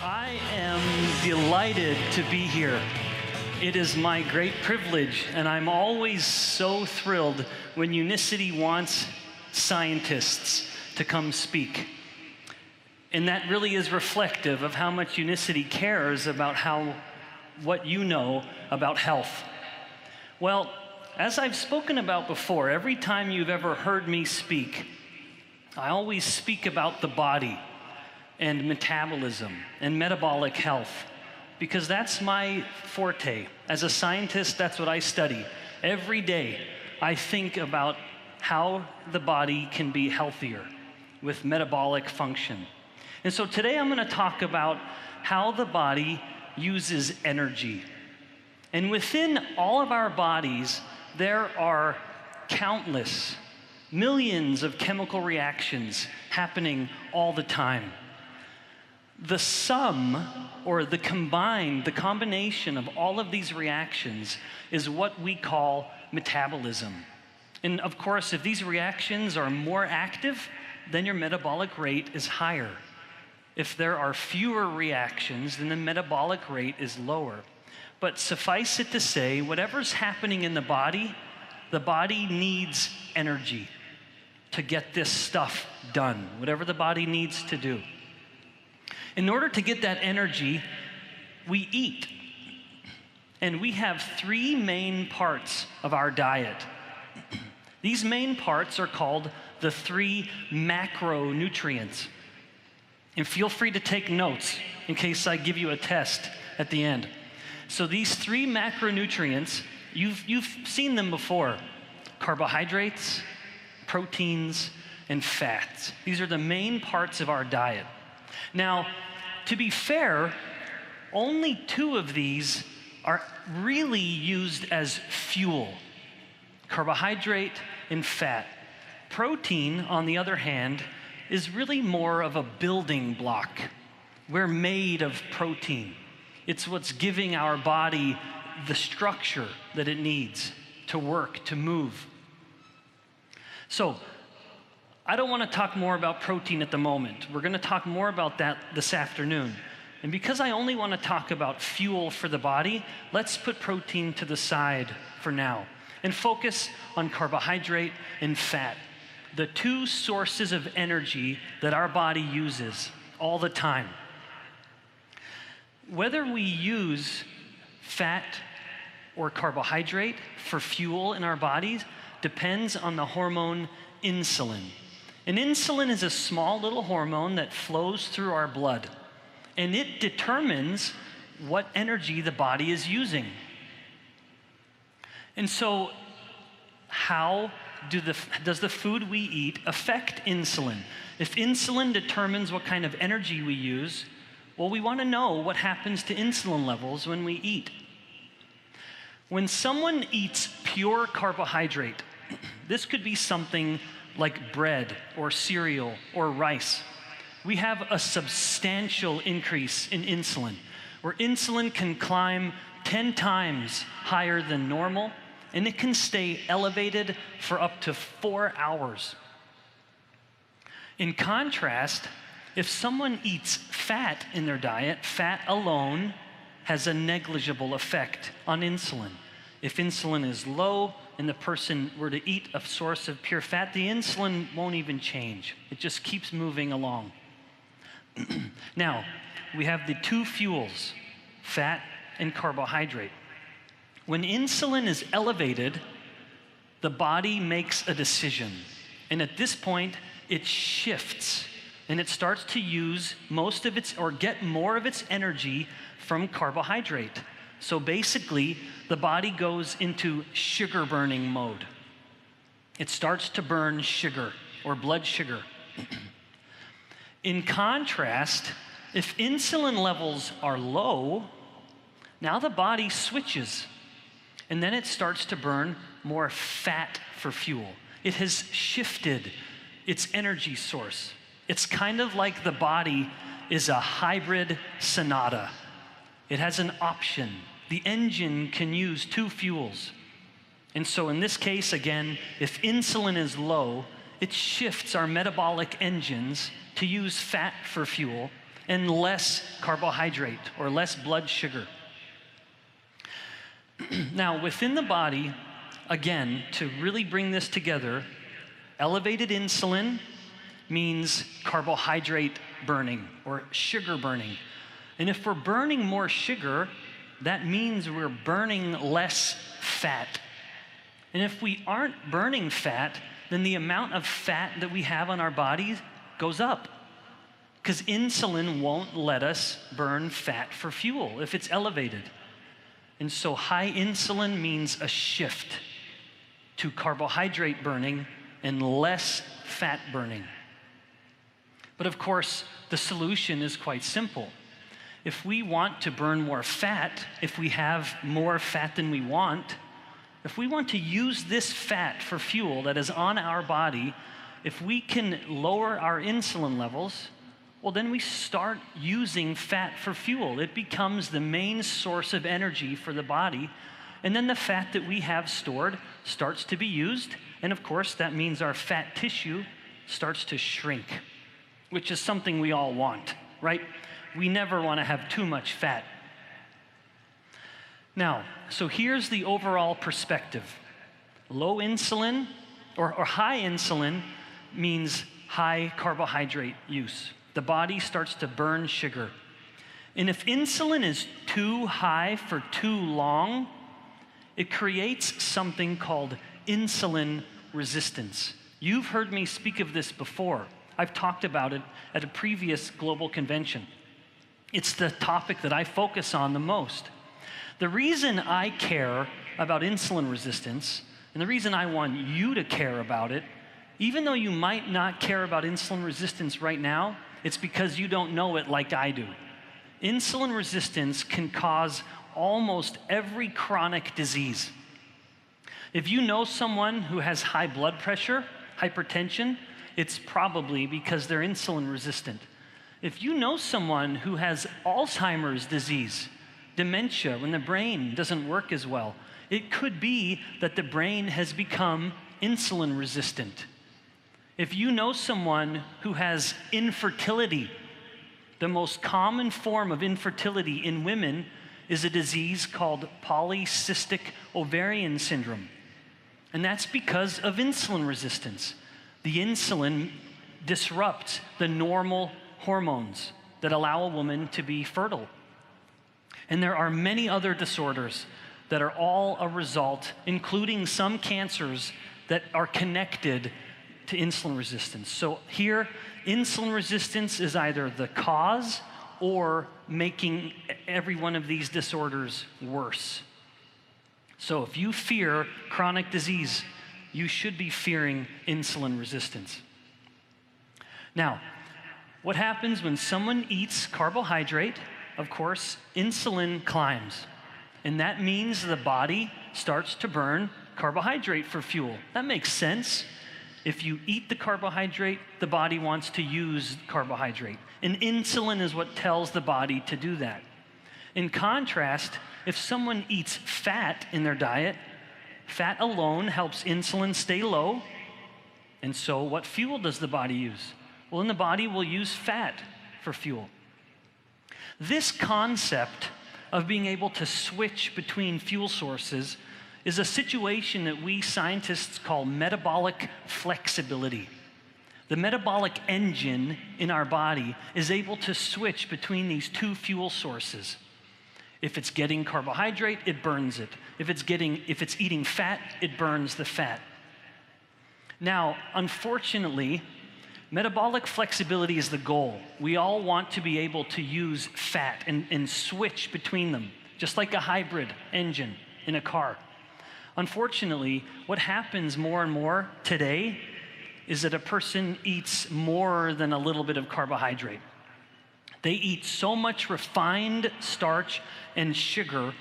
I am delighted to be here. It is my great privilege, and I'm always so thrilled when Unicity wants scientists to come speak. And that really is reflective of how much Unicity cares about what you know about health. Well, as I've spoken about before, every time you've ever heard me speak, I always speak about the body and metabolism and metabolic health, because that's my forte. As a scientist, that's what I study. Every day, I think about how the body can be healthier with metabolic function. And so today I'm going to talk about how the body uses energy. And within all of our bodies, there are countless, millions of chemical reactions happening all the time. The sum, or the combination of all of these reactions is what we call metabolism. And of course, if these reactions are more active, then your metabolic rate is higher. If there are fewer reactions, then the metabolic rate is lower. But suffice it to say, whatever's happening in the body needs energy to get this stuff done, whatever the body needs to do. In order to get that energy, we eat. And we have three main parts of our diet. These main parts are called the three macronutrients. And feel free to take notes in case I give you a test at the end. So these three macronutrients, you've seen them before: carbohydrates, proteins, and fats. These are the main parts of our diet. Now, to be fair, only two of these are really used as fuel: carbohydrate and fat. Protein, on the other hand, is really more of a building block. We're made of protein. It's what's giving our body the structure that it needs to work, to move. So, I don't want to talk more about protein at the moment. We're going to talk more about that this afternoon. And because I only want to talk about fuel for the body, let's put protein to the side for now and focus on carbohydrate and fat, the two sources of energy that our body uses all the time. Whether we use fat or carbohydrate for fuel in our bodies depends on the hormone insulin. And insulin is a small little hormone that flows through our blood, and it determines what energy the body is using. And so, how does the food we eat affect insulin? If insulin determines what kind of energy we use, well, we want to know what happens to insulin levels when we eat. When someone eats pure carbohydrate, this could be something like bread or cereal or rice, we have a substantial increase in insulin, where insulin can climb 10 times higher than normal, and it can stay elevated for up to 4 hours. In contrast, if someone eats fat in their diet, fat alone has a negligible effect on insulin. If insulin is low and the person were to eat a source of pure fat, the insulin won't even change. It just keeps moving along. Now, we have the two fuels, fat and carbohydrate. When insulin is elevated, the body makes a decision. And at this point, it shifts and it starts to use most of its, or get more of its energy from carbohydrate. So basically, the body goes into sugar burning mode. It starts to burn sugar or blood sugar. In contrast, if insulin levels are low, now the body switches, and then it starts to burn more fat for fuel. It has shifted its energy source. It's kind of like the body is a hybrid Sonata. It has an option. The engine can use two fuels. And so in this case, again, if insulin is low, it shifts our metabolic engines to use fat for fuel, and less carbohydrate or less blood sugar. Now, within the body, again, to really bring this together, elevated insulin means carbohydrate burning or sugar burning. And if we're burning more sugar, that means we're burning less fat. And if we aren't burning fat, then the amount of fat that we have on our bodies goes up. Because insulin won't let us burn fat for fuel if it's elevated. And so high insulin means a shift to carbohydrate burning and less fat burning. But of course, the solution is quite simple. If we want to burn more fat, if we have more fat than we want, if we want to use this fat for fuel that is on our body, if we can lower our insulin levels, well, then we start using fat for fuel. It becomes the main source of energy for the body. And then the fat that we have stored starts to be used. And of course, that means our fat tissue starts to shrink, which is something we all want, right? We never want to have too much fat. Now, so here's the overall perspective. Low insulin or high insulin means high carbohydrate use. The body starts to burn sugar. And if insulin is too high for too long, it creates something called insulin resistance. You've heard me speak of this before. I've talked about it at a previous global convention. It's the topic that I focus on the most. The reason I care about insulin resistance, and the reason I want you to care about it, even though you might not care about insulin resistance right now, it's because you don't know it like I do. Insulin resistance can cause almost every chronic disease. If you know someone who has high blood pressure, hypertension, it's probably because they're insulin resistant. If you know someone who has Alzheimer's disease, dementia, when the brain doesn't work as well, it could be that the brain has become insulin resistant. If you know someone who has infertility, the most common form of infertility in women is a disease called polycystic ovarian syndrome. And that's because of insulin resistance. The insulin disrupts the normal hormones that allow a woman to be fertile. And there are many other disorders that are all a result, including some cancers that are connected to insulin resistance. So here, insulin resistance is either the cause or making every one of these disorders worse. So if you fear chronic disease, you should be fearing insulin resistance. Now, what happens when someone eats carbohydrate? Of course, insulin climbs. And that means the body starts to burn carbohydrate for fuel. That makes sense. If you eat the carbohydrate, the body wants to use carbohydrate. And insulin is what tells the body to do that. In contrast, if someone eats fat in their diet, fat alone helps insulin stay low. And so what fuel does the body use? Well, then the body will use fat for fuel. This concept of being able to switch between fuel sources is a situation that we scientists call metabolic flexibility. The metabolic engine in our body is able to switch between these two fuel sources. If it's getting carbohydrate, it burns it. If it's eating fat, it burns the fat. Now, unfortunately, metabolic flexibility is the goal. We all want to be able to use fat and switch between them, just like a hybrid engine in a car. Unfortunately, what happens more and more today is that a person eats more than a little bit of carbohydrate. They eat so much refined starch and sugar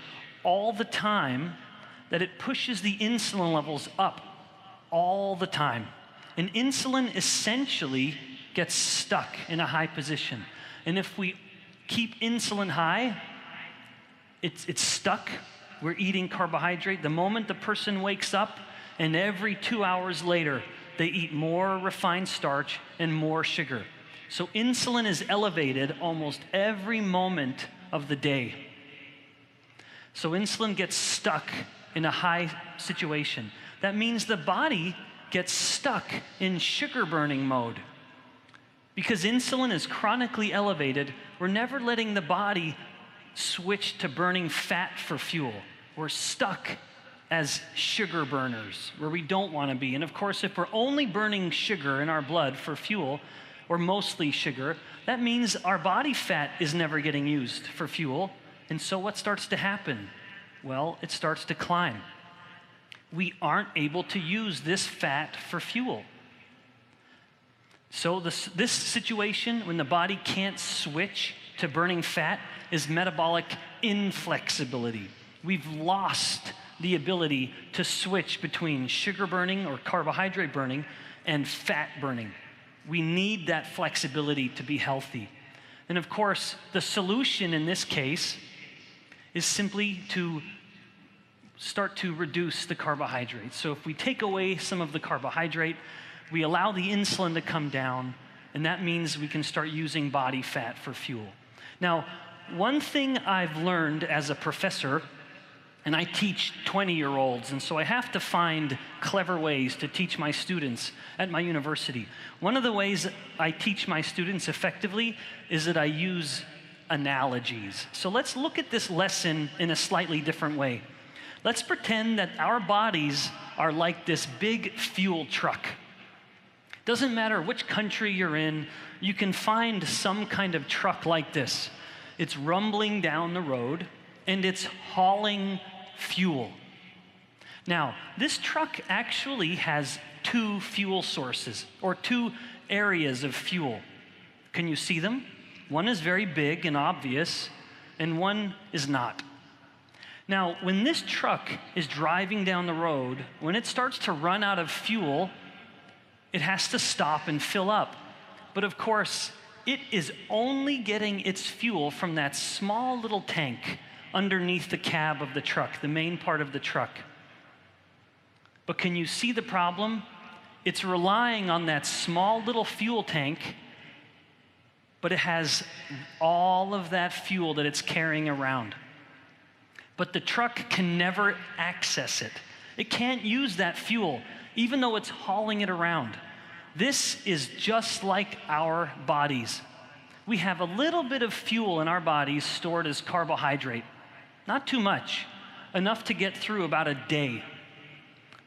all the time that it pushes the insulin levels up all the time. And insulin essentially gets stuck in a high position. And if we keep insulin high, it's stuck. We're eating carbohydrate. The moment the person wakes up, and every 2 hours later, they eat more refined starch and more sugar. So insulin is elevated almost every moment of the day. So insulin gets stuck in a high situation. That means the body gets stuck in sugar burning mode. Because insulin is chronically elevated, we're never letting the body switch to burning fat for fuel. We're stuck as sugar burners, where we don't want to be. And of course, if we're only burning sugar in our blood for fuel, or mostly sugar, that means our body fat is never getting used for fuel. And so what starts to happen? Well, it starts to climb. We aren't able to use this fat for fuel. So this situation, when the body can't switch to burning fat, is metabolic inflexibility. We've lost the ability to switch between sugar burning or carbohydrate burning and fat burning. We need that flexibility to be healthy. And of course, the solution in this case is simply to start to reduce the carbohydrates. So if we take away some of the carbohydrate, we allow the insulin to come down, and that means we can start using body fat for fuel. Now, one thing I've learned as a professor, and I teach 20-year-olds, and so I have to find clever ways to teach my students at my university. One of the ways I teach my students effectively is that I use analogies. So let's look at this lesson in a slightly different way. Let's pretend that our bodies are like this big fuel truck. Doesn't matter which country you're in, you can find some kind of truck like this. It's rumbling down the road, and it's hauling fuel. Now, this truck actually has two fuel sources, or two areas of fuel. Can you see them? One is very big and obvious, and one is not. Now, when this truck is driving down the road, when it starts to run out of fuel, it has to stop and fill up. But of course, it is only getting its fuel from that small little tank underneath the cab of the truck, the main part of the truck. But can you see the problem? It's relying on that small little fuel tank, but it has all of that fuel that it's carrying around. But the truck can never access it. It can't use that fuel, even though it's hauling it around. This is just like our bodies. We have a little bit of fuel in our bodies stored as carbohydrate. Not too much, enough to get through about a day.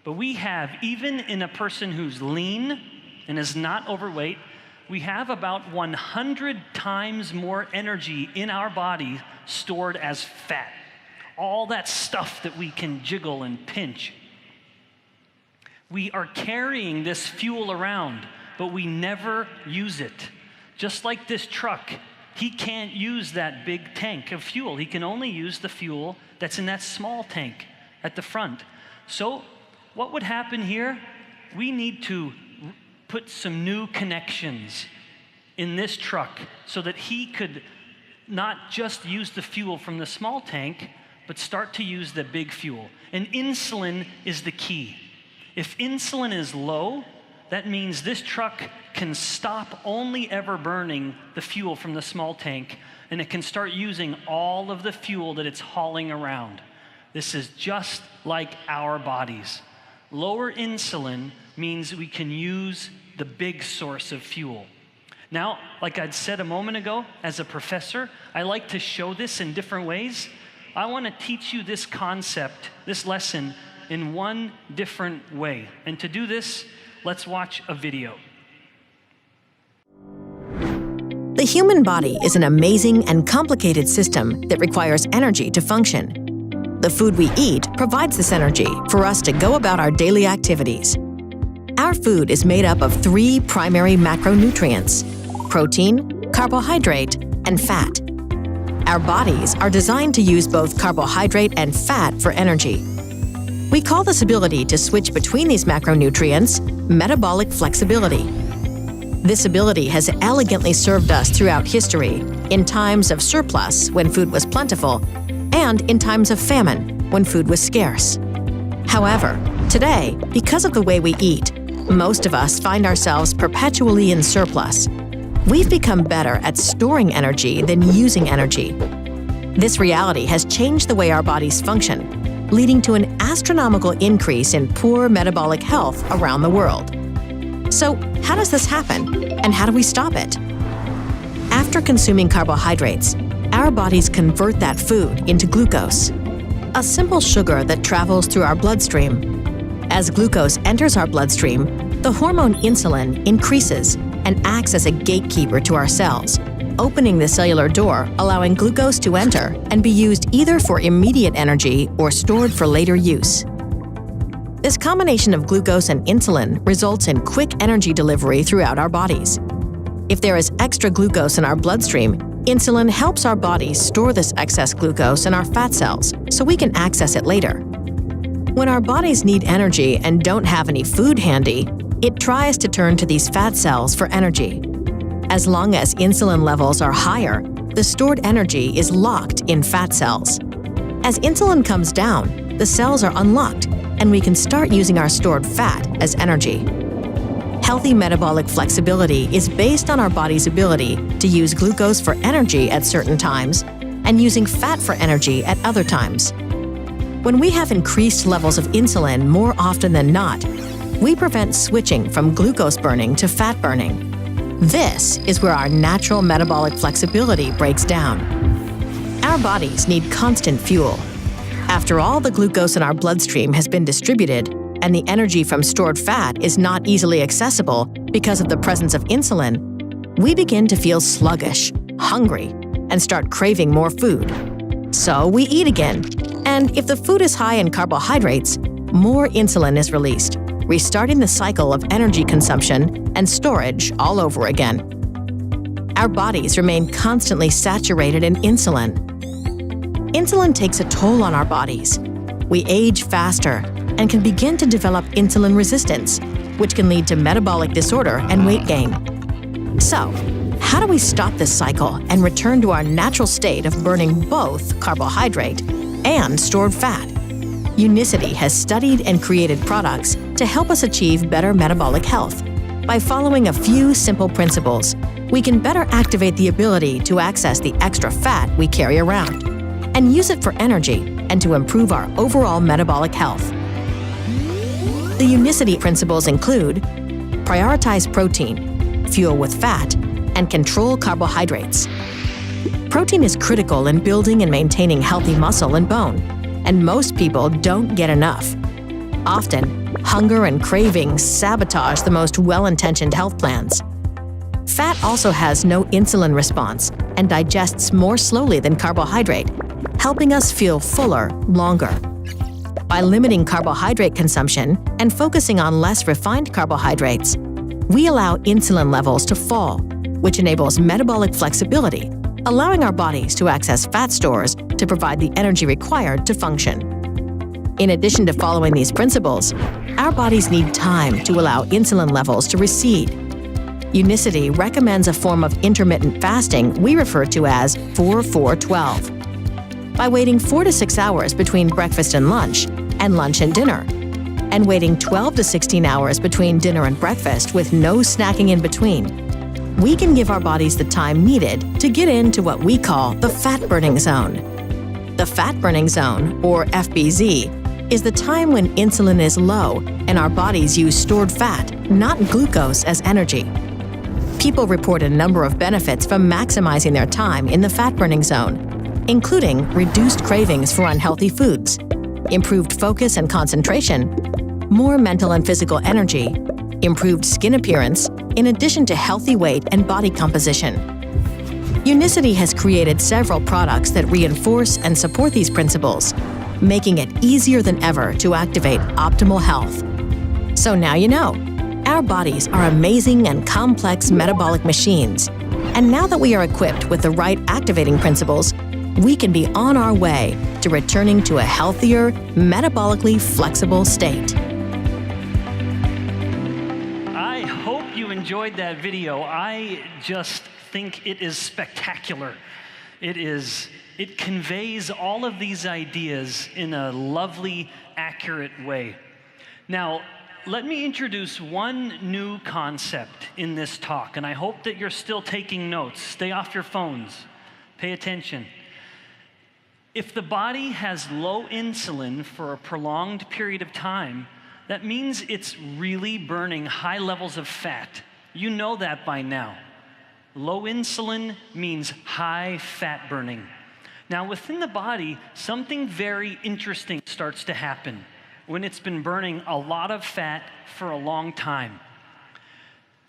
But we have, even in a person who's lean and is not overweight, we have about 100 times more energy in our body stored as fat. All that stuff that we can jiggle and pinch. We are carrying this fuel around, but we never use it. Just like this truck, he can't use that big tank of fuel. He can only use the fuel that's in that small tank at the front. So what would happen here? We need to put some new connections in this truck so that he could not just use the fuel from the small tank, but start to use the big fuel. And insulin is the key. If insulin is low, that means this truck can stop only ever burning the fuel from the small tank, and it can start using all of the fuel that it's hauling around. This is just like our bodies. Lower insulin means we can use the big source of fuel. Now, like I'd said a moment ago, as a professor, I like to show this in different ways. I want to teach you this concept, this lesson, in one different way. And to do this, let's watch a video. The human body is an amazing and complicated system that requires energy to function. The food we eat provides this energy for us to go about our daily activities. Our food is made up of 3 primary macronutrients: protein, carbohydrate, and fat. Our bodies are designed to use both carbohydrate and fat for energy. We call this ability to switch between these macronutrients metabolic flexibility. This ability has elegantly served us throughout history, in times of surplus when food was plentiful, and in times of famine when food was scarce. However, today, because of the way we eat, most of us find ourselves perpetually in surplus. We've become better at storing energy than using energy. This reality has changed the way our bodies function, leading to an astronomical increase in poor metabolic health around the world. So, how does this happen, and how do we stop it? After consuming carbohydrates, our bodies convert that food into glucose, a simple sugar that travels through our bloodstream. As glucose enters our bloodstream, the hormone insulin increases and acts as a gatekeeper to our cells, opening the cellular door, allowing glucose to enter and be used either for immediate energy or stored for later use. This combination of glucose and insulin results in quick energy delivery throughout our bodies. If there is extra glucose in our bloodstream, insulin helps our bodies store this excess glucose in our fat cells so we can access it later. When our bodies need energy and don't have any food handy, it tries to turn to these fat cells for energy. As long as insulin levels are higher, the stored energy is locked in fat cells. As insulin comes down, the cells are unlocked, and we can start using our stored fat as energy. Healthy metabolic flexibility is based on our body's ability to use glucose for energy at certain times and using fat for energy at other times. When we have increased levels of insulin more often than not, we prevent switching from glucose burning to fat burning. This is where our natural metabolic flexibility breaks down. Our bodies need constant fuel. After all the glucose in our bloodstream has been distributed and the energy from stored fat is not easily accessible because of the presence of insulin, we begin to feel sluggish, hungry, and start craving more food. So we eat again, and if the food is high in carbohydrates, more insulin is released, restarting the cycle of energy consumption and storage all over again. Our bodies remain constantly saturated in insulin. Insulin takes a toll on our bodies. We age faster and can begin to develop insulin resistance, which can lead to metabolic disorder and weight gain. So, how do we stop this cycle and return to our natural state of burning both carbohydrate and stored fat? Unicity has studied and created products to help us achieve better metabolic health. By following a few simple principles, we can better activate the ability to access the extra fat we carry around and use it for energy and to improve our overall metabolic health. The Unicity principles include prioritize protein, fuel with fat, and control carbohydrates. Protein is critical in building and maintaining healthy muscle and bone, and most people don't get enough. Often, hunger and cravings sabotage the most well-intentioned health plans. Fat also has no insulin response and digests more slowly than carbohydrate, helping us feel fuller longer. By limiting carbohydrate consumption and focusing on less refined carbohydrates, we allow insulin levels to fall, which enables metabolic flexibility, allowing our bodies to access fat stores to provide the energy required to function. In addition to following these principles, our bodies need time to allow insulin levels to recede. Unicity recommends a form of intermittent fasting we refer to as 4-4-12. By waiting 4 to 6 hours between breakfast and lunch and dinner, and waiting 12 to 16 hours between dinner and breakfast with no snacking in between, we can give our bodies the time needed to get into what we call the fat-burning zone. The fat-burning zone, or FBZ, is the time when insulin is low and our bodies use stored fat, not glucose, as energy. People report a number of benefits from maximizing their time in the fat-burning zone, including reduced cravings for unhealthy foods, improved focus and concentration, more mental and physical energy, improved skin appearance, in addition to healthy weight and body composition. Unicity has created several products that reinforce and support these principles, making it easier than ever to activate optimal health. So now you know, our bodies are amazing and complex metabolic machines, and now that we are equipped with the right activating principles, we can be on our way to returning to a healthier, metabolically flexible state. I hope you enjoyed that video. I just think it is spectacular. It conveys all of these ideas in a lovely, accurate way. Now, let me introduce one new concept in this talk, and I hope that you're still taking notes. Stay off your phones. Pay attention. If the body has low insulin for a prolonged period of time, that means it's really burning high levels of fat. You know that by now. Low insulin means high fat burning. Now, within the body, something very interesting starts to happen when it's been burning a lot of fat for a long time.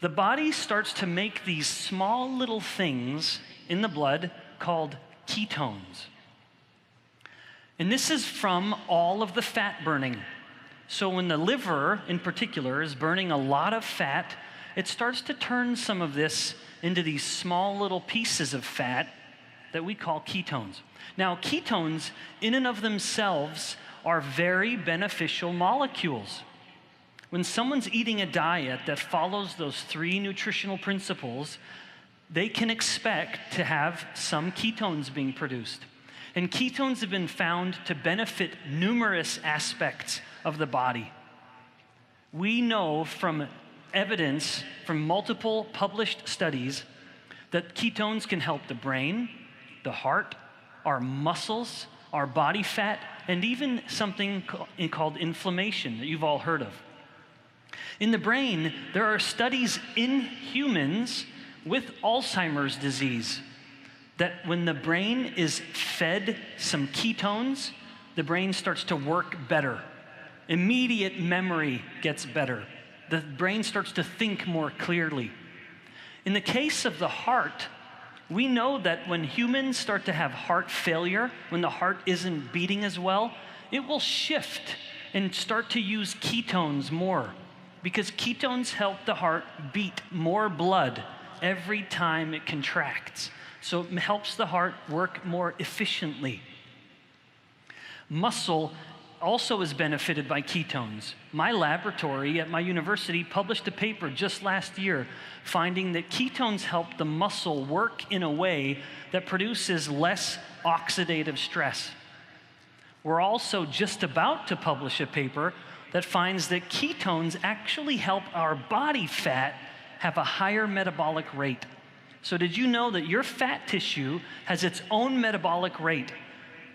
The body starts to make these small little things in the blood called ketones. And this is from all of the fat burning. So when the liver, in particular, is burning a lot of fat, it starts to turn some of this into these small little pieces of fat that we call ketones. Now, ketones, in and of themselves, are very beneficial molecules. When someone's eating a diet that follows those 3 nutritional principles, they can expect to have some ketones being produced. And ketones have been found to benefit numerous aspects of the body. We know from evidence from multiple published studies that ketones can help the brain, the heart, our muscles, our body fat, and even something called inflammation that you've all heard of. In the brain, there are studies in humans with Alzheimer's disease that when the brain is fed some ketones, the brain starts to work better. Immediate memory gets better. The brain starts to think more clearly. In the case of the heart, we know that when humans start to have heart failure, when the heart isn't beating as well, it will shift and start to use ketones more, because ketones help the heart beat more blood every time it contracts. So it helps the heart work more efficiently. Muscle also is benefited by ketones. My laboratory at my university published a paper just last year finding that ketones help the muscle work in a way that produces less oxidative stress. We're also just about to publish a paper that finds that ketones actually help our body fat have a higher metabolic rate. So did you know that your fat tissue has its own metabolic rate?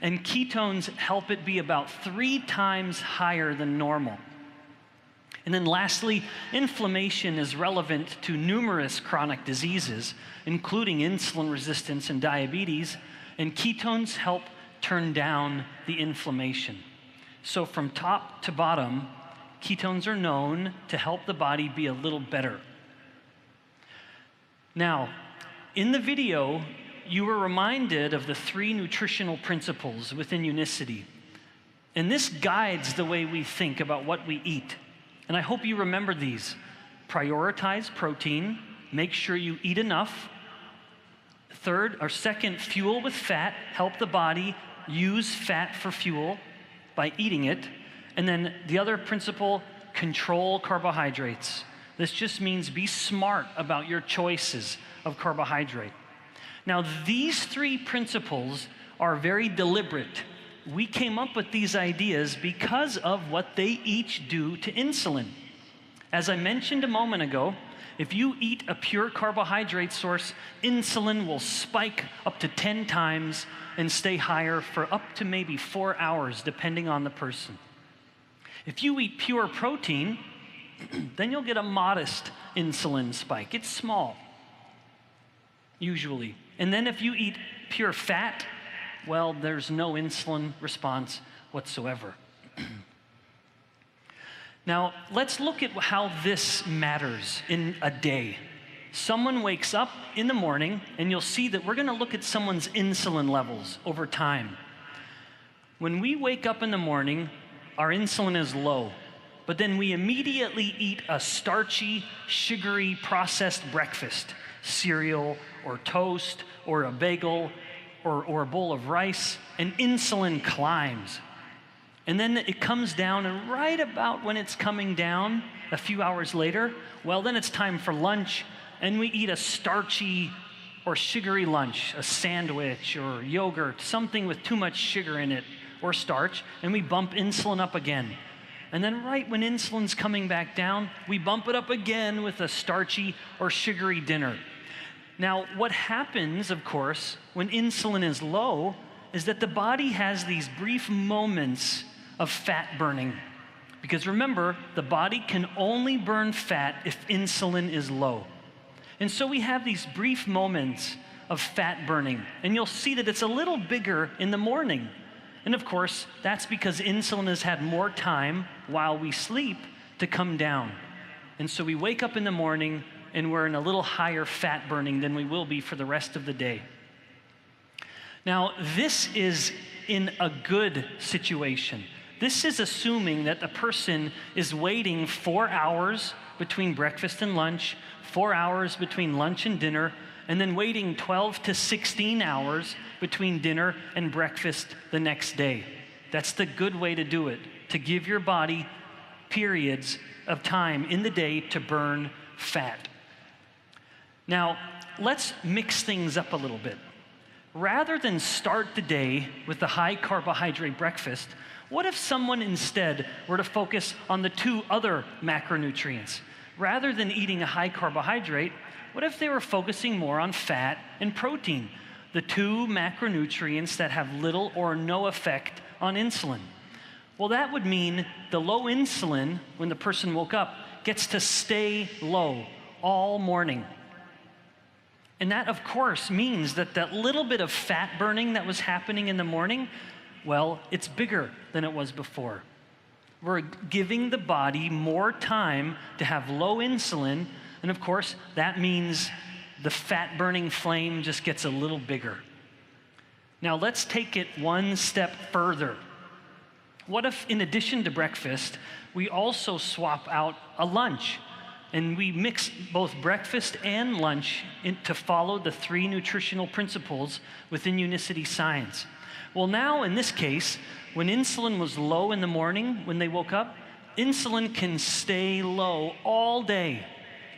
And ketones help it be about 3 times higher than normal. And then lastly, inflammation is relevant to numerous chronic diseases, including insulin resistance and diabetes, and ketones help turn down the inflammation. So from top to bottom, ketones are known to help the body be a little better. Now, in the video, you were reminded of the 3 nutritional principles within Unicity. And this guides the way we think about what we eat. And I hope you remember these. Prioritize protein, make sure you eat enough. Second, fuel with fat, help the body use fat for fuel by eating it. And then the other principle, control carbohydrates. This just means be smart about your choices of carbohydrate. Now, these 3 principles are very deliberate. We came up with these ideas because of what they each do to insulin. As I mentioned a moment ago, if you eat a pure carbohydrate source, insulin will spike up to 10 times and stay higher for up to maybe 4 hours, depending on the person. If you eat pure protein, then you'll get a modest insulin spike. It's small, usually. And then if you eat pure fat, well, there's no insulin response whatsoever. Now, let's look at how this matters in a day. Someone wakes up in the morning, and you'll see that we're going to look at someone's insulin levels over time. When we wake up in the morning, our insulin is low, but then we immediately eat a starchy, sugary, processed breakfast, cereal or toast or a bagel or a bowl of rice, and insulin climbs. And then it comes down, and right about when it's coming down, a few hours later, well, then it's time for lunch, and we eat a starchy or sugary lunch, a sandwich or yogurt, something with too much sugar in it or starch, and we bump insulin up again. And then right when insulin's coming back down, we bump it up again with a starchy or sugary dinner. Now, what happens, of course, when insulin is low is that the body has these brief moments of fat burning. Because remember, the body can only burn fat if insulin is low. And so we have these brief moments of fat burning. And you'll see that it's a little bigger in the morning. And of course, that's because insulin has had more time while we sleep to come down. And so we wake up in the morning and we're in a little higher fat burning than we will be for the rest of the day. Now, this is in a good situation. This is assuming that the person is waiting 4 hours between breakfast and lunch, 4 hours between lunch and dinner, and then waiting 12 to 16 hours between dinner and breakfast the next day. That's the good way to do it, to give your body periods of time in the day to burn fat. Now, let's mix things up a little bit. Rather than start the day with a high carbohydrate breakfast, what if someone instead were to focus on the 2 other macronutrients? Rather than eating a high carbohydrate, what if they were focusing more on fat and protein, the 2 macronutrients that have little or no effect on insulin? Well, that would mean the low insulin, when the person woke up, gets to stay low all morning. And that, of course, means that that little bit of fat burning that was happening in the morning, well, it's bigger than it was before. We're giving the body more time to have low insulin, and of course, that means the fat-burning flame just gets a little bigger. Now, let's take it one step further. What if, in addition to breakfast, we also swap out a lunch? And we mix both breakfast and lunch to follow the 3 nutritional principles within Unicity Science. Well, now in this case, when insulin was low in the morning when they woke up, insulin can stay low all day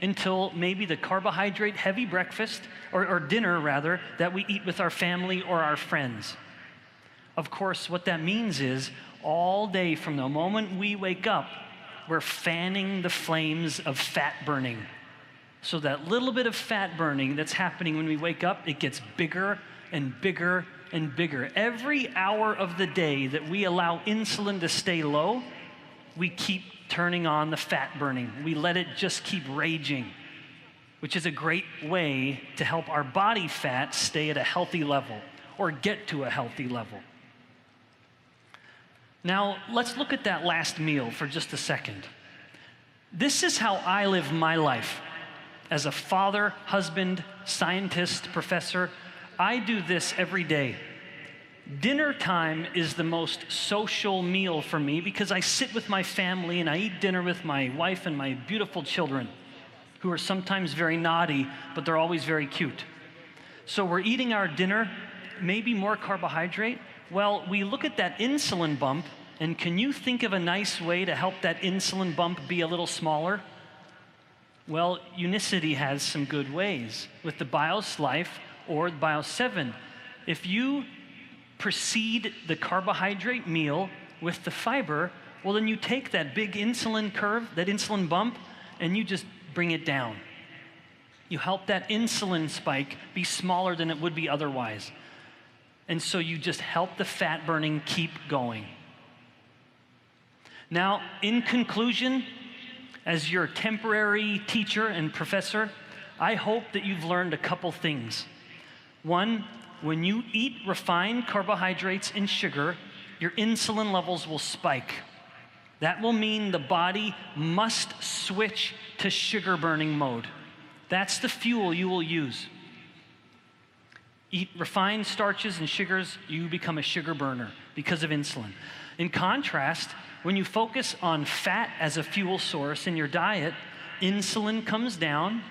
until maybe the carbohydrate-heavy breakfast, or dinner rather, that we eat with our family or our friends. Of course, what that means is all day from the moment we wake up, we're fanning the flames of fat burning. So that little bit of fat burning that's happening when we wake up, it gets bigger and bigger and bigger. Every hour of the day that we allow insulin to stay low, we keep turning on the fat burning. We let it just keep raging, which is a great way to help our body fat stay at a healthy level or get to a healthy level. Now, let's look at that last meal for just a second. This is how I live my life. As a father, husband, scientist, professor, I do this every day. Dinner time is the most social meal for me because I sit with my family and I eat dinner with my wife and my beautiful children, who are sometimes very naughty, but they're always very cute. So we're eating our dinner, maybe more carbohydrate. Well, we look at that insulin bump, and can you think of a nice way to help that insulin bump be a little smaller? Well, Unicity has some good ways with the BIOS Life or the BIOS 7. If you precede the carbohydrate meal with the fiber, well, then you take that big insulin curve, that insulin bump, and you just bring it down. You help that insulin spike be smaller than it would be otherwise. And so you just help the fat burning keep going. Now, in conclusion, as your temporary teacher and professor, I hope that you've learned a couple things. One, when you eat refined carbohydrates and sugar, your insulin levels will spike. That will mean the body must switch to sugar burning mode. That's the fuel you will use. Eat refined starches and sugars, you become a sugar burner because of insulin. In contrast, when you focus on fat as a fuel source in your diet, insulin comes down,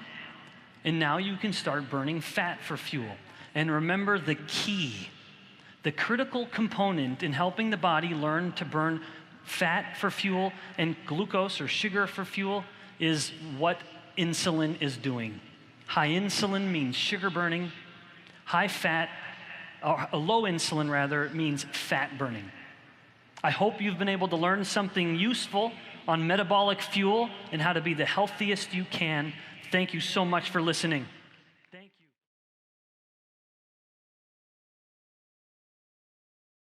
and now you can start burning fat for fuel. And remember the key, the critical component in helping the body learn to burn fat for fuel and glucose or sugar for fuel is what insulin is doing. High insulin means sugar burning. High fat, or low insulin rather, means fat burning. I hope you've been able to learn something useful on metabolic fuel and how to be the healthiest you can. Thank you so much for listening.